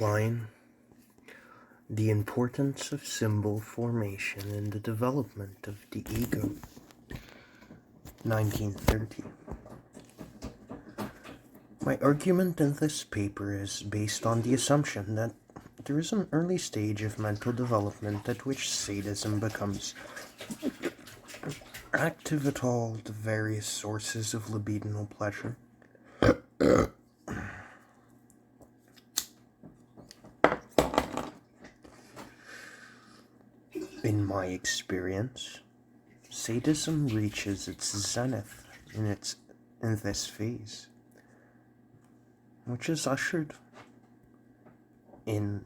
KLEIN, The Importance of Symbol Formation in the Development of the Ego, 1930. My argument in this paper is based on the assumption that there is an early stage of mental development at which sadism becomes active at all the various sources of libidinal pleasure. In my experience, sadism reaches its zenith in this phase, which is ushered in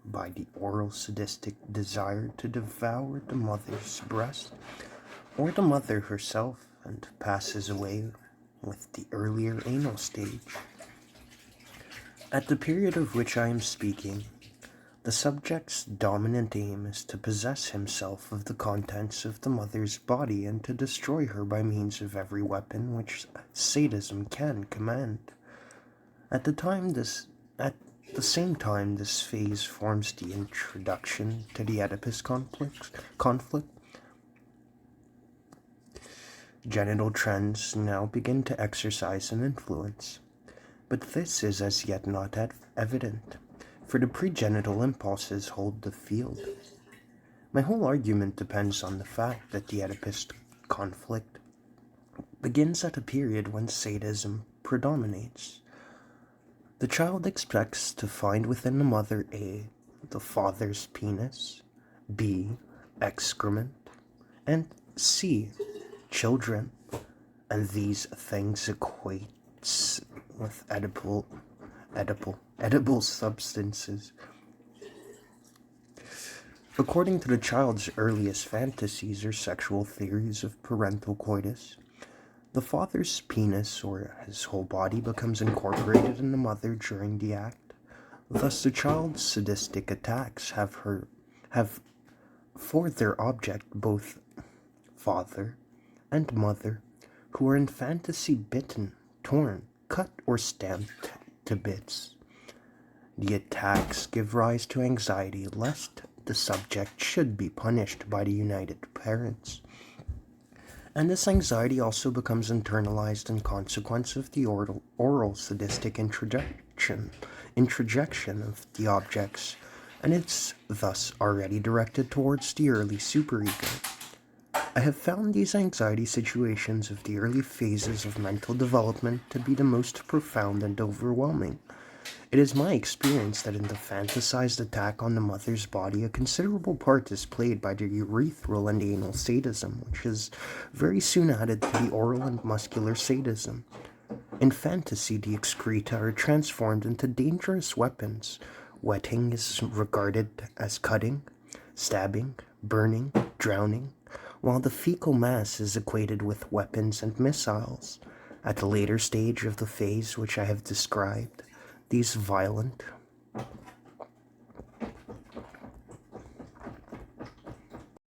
by the oral sadistic desire to devour the mother's breast or the mother herself, and passes away with the earlier anal stage. At the period of which I am speaking, the subject's dominant aim is to possess himself of the contents of the mother's body and to destroy her by means of every weapon which sadism can command. At the same time, this phase forms the introduction to the Oedipus conflict. Genital trends now begin to exercise an influence, but this is as yet not evident, for the pregenital impulses hold the field. My whole argument depends on the fact that the Oedipus conflict begins at a period when sadism predominates. The child expects to find within the mother A, the father's penis, B, excrement, and C, children, and these things equates with edible substances. According to the child's earliest fantasies or sexual theories of parental coitus, the father's penis or his whole body becomes incorporated in the mother during the act. Thus, the child's sadistic attacks have for their object both father and mother, who are in fantasy bitten, torn, cut, or stamped to bits. The attacks give rise to anxiety lest the subject should be punished by the united parents. And this anxiety also becomes internalized in consequence of the oral sadistic introjection of the objects, and it's thus already directed towards the early superego. I have found these anxiety situations of the early phases of mental development to be the most profound and overwhelming. It is my experience that in the fantasized attack on the mother's body, a considerable part is played by the urethral and anal sadism, which is very soon added to the oral and muscular sadism. In fantasy, the excreta are transformed into dangerous weapons. Wetting is regarded as cutting, stabbing, burning, drowning, while the fecal mass is equated with weapons and missiles. At a later stage of the phase which I have described, these violent